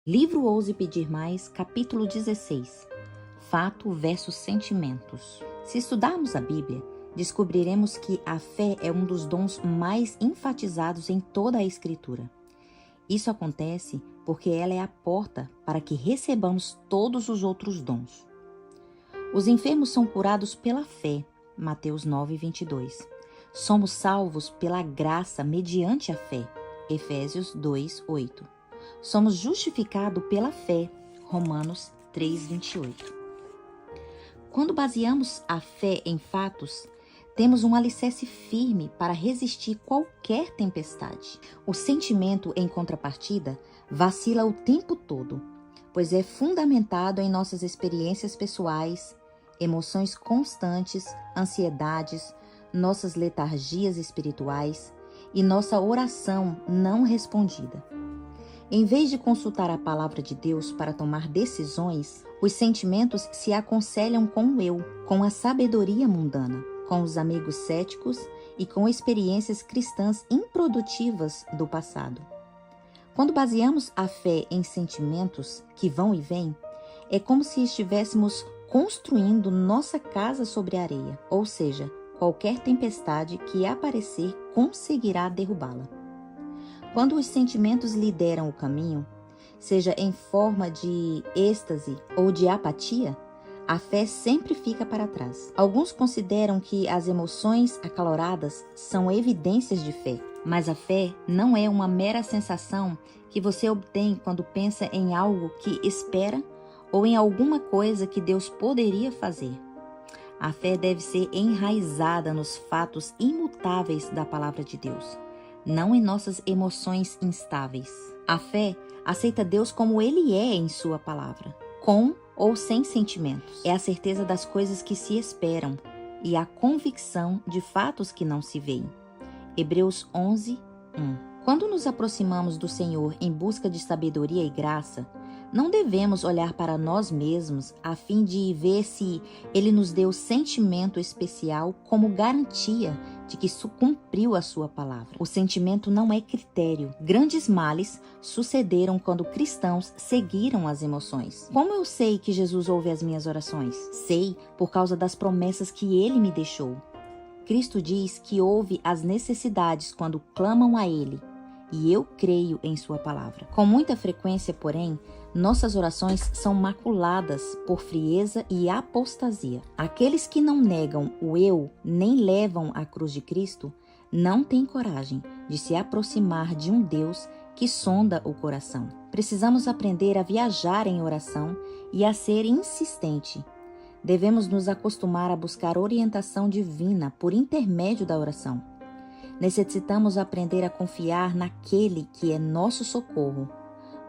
Livro Ouse Pedir Mais, capítulo 16. Fato versus sentimentos. Se estudarmos a Bíblia, descobriremos que a fé é um dos dons mais enfatizados em toda a Escritura. Isso acontece porque ela é a porta para que recebamos todos os outros dons. Os enfermos são curados pela fé, Mateus 9:22. Somos salvos pela graça mediante a fé, Efésios 2:8. Somos justificados pela fé, Romanos 3:28. Quando baseamos a fé em fatos, temos um alicerce firme para resistir qualquer tempestade. O sentimento, em contrapartida, vacila o tempo todo, pois é fundamentado em nossas experiências pessoais, emoções constantes, ansiedades, nossas letargias espirituais e nossa oração não respondida. Em vez de consultar a palavra de Deus para tomar decisões, os sentimentos se aconselham com o eu, com a sabedoria mundana, com os amigos céticos e com experiências cristãs improdutivas do passado. Quando baseamos a fé em sentimentos que vão e vêm, é como se estivéssemos construindo nossa casa sobre areia, ou seja, qualquer tempestade que aparecer conseguirá derrubá-la. Quando os sentimentos lideram o caminho, seja em forma de êxtase ou de apatia, a fé sempre fica para trás. Alguns consideram que as emoções acaloradas são evidências de fé, mas a fé não é uma mera sensação que você obtém quando pensa em algo que espera ou em alguma coisa que Deus poderia fazer. A fé deve ser enraizada nos fatos imutáveis da palavra de Deus, não em nossas emoções instáveis. A fé aceita Deus como Ele é em sua palavra, com ou sem sentimentos. É a certeza das coisas que se esperam e a convicção de fatos que não se veem. Hebreus 11:1. Quando nos aproximamos do Senhor em busca de sabedoria e graça, não devemos olhar para nós mesmos a fim de ver se Ele nos deu sentimento especial como garantia de que cumpriu a sua palavra. O sentimento não é critério. Grandes males sucederam quando cristãos seguiram as emoções. Como eu sei que Jesus ouve as minhas orações? Sei por causa das promessas que Ele me deixou. Cristo diz que ouve as necessidades quando clamam a Ele, e eu creio em sua palavra. Com muita frequência, porém, nossas orações são maculadas por frieza e apostasia. Aqueles que não negam o eu nem levam a cruz de Cristo não têm coragem de se aproximar de um Deus que sonda o coração. Precisamos aprender a viajar em oração e a ser insistente. Devemos nos acostumar a buscar orientação divina por intermédio da oração. Necessitamos aprender a confiar naquele que é nosso socorro.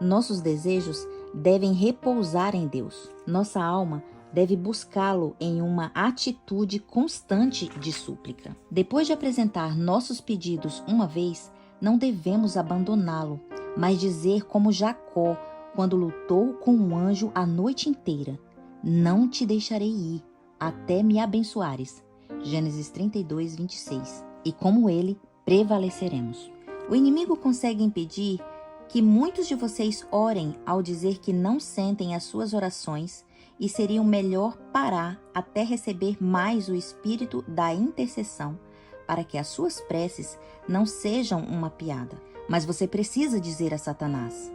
Nossos desejos devem repousar em Deus. Nossa alma deve buscá-lo em uma atitude constante de súplica. Depois de apresentar nossos pedidos uma vez, não devemos abandoná-lo, mas dizer como Jacó, quando lutou com um anjo a noite inteira: não te deixarei ir, até me abençoares. Gênesis 32:26. E como ele, prevaleceremos. O inimigo consegue impedir que muitos de vocês orem ao dizer que não sentem as suas orações e seria melhor parar até receber mais o espírito da intercessão, para que as suas preces não sejam uma piada. Mas você precisa dizer a Satanás: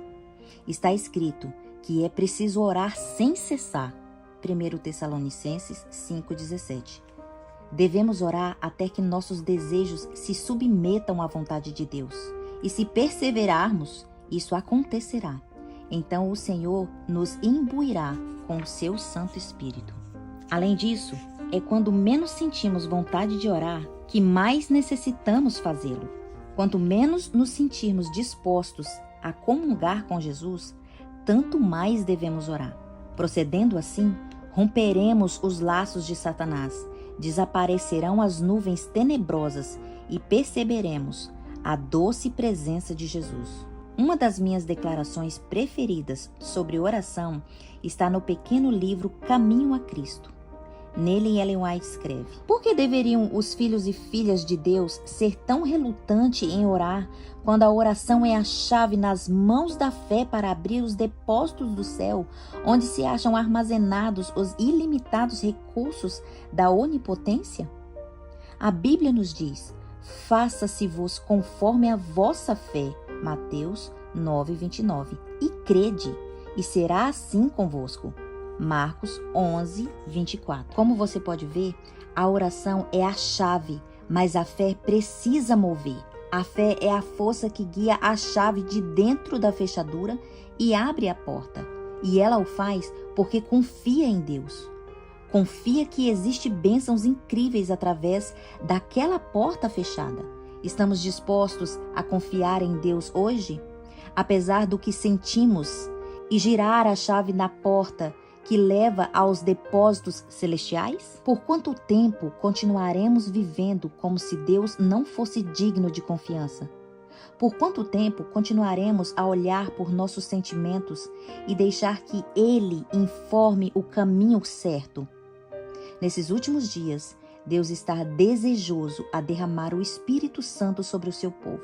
está escrito que é preciso orar sem cessar. 1 Tessalonicenses 5:17. Devemos orar até que nossos desejos se submetam à vontade de Deus. E se perseverarmos, isso acontecerá. Então o Senhor nos imbuirá com o seu Santo Espírito. Além disso, é quando menos sentimos vontade de orar que mais necessitamos fazê-lo. Quanto menos nos sentirmos dispostos a comungar com Jesus, tanto mais devemos orar. Procedendo assim, romperemos os laços de Satanás, desaparecerão as nuvens tenebrosas e perceberemos a doce presença de Jesus. Uma das minhas declarações preferidas sobre oração está no pequeno livro Caminho a Cristo. Nele, Ellen White escreve: por que deveriam os filhos e filhas de Deus ser tão relutantes em orar quando a oração é a chave nas mãos da fé para abrir os depósitos do céu, onde se acham armazenados os ilimitados recursos da onipotência? A Bíblia nos diz: faça-se-vos conforme a vossa fé, Mateus 9:29, e crede, e será assim convosco. Marcos 11:24. Como você pode ver, a oração é a chave, mas a fé precisa mover. A fé é a força que guia a chave de dentro da fechadura e abre a porta. E ela o faz porque confia em Deus. Confia que existe bênçãos incríveis através daquela porta fechada. Estamos dispostos a confiar em Deus hoje? Apesar do que sentimos, e girar a chave na porta que leva aos depósitos celestiais? Por quanto tempo continuaremos vivendo como se Deus não fosse digno de confiança? Por quanto tempo continuaremos a olhar por nossos sentimentos e deixar que Ele informe o caminho certo? Nesses últimos dias, Deus está desejoso a derramar o Espírito Santo sobre o seu povo.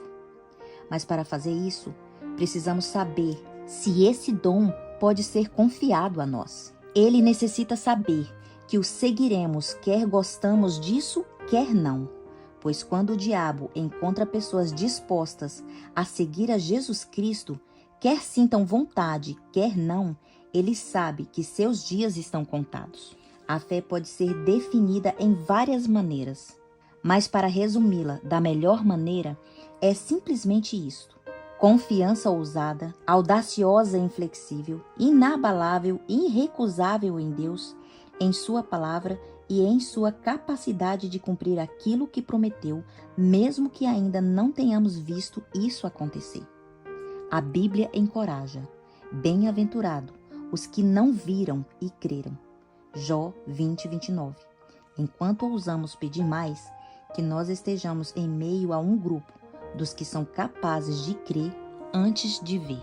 Mas para fazer isso, precisamos saber se esse dom pode ser confiado a nós. Ele necessita saber que o seguiremos, quer gostamos disso, quer não. Pois quando o diabo encontra pessoas dispostas a seguir a Jesus Cristo, quer sintam vontade, quer não, ele sabe que seus dias estão contados. A fé pode ser definida em várias maneiras, mas para resumi-la da melhor maneira, é simplesmente isto: confiança ousada, audaciosa e inflexível, inabalável e irrecusável em Deus, em sua palavra e em sua capacidade de cumprir aquilo que prometeu, mesmo que ainda não tenhamos visto isso acontecer. A Bíblia encoraja: bem-aventurado os que não viram e creram. Jó 20:29. Enquanto ousamos pedir mais, que nós estejamos em meio a um grupo dos que são capazes de crer antes de ver.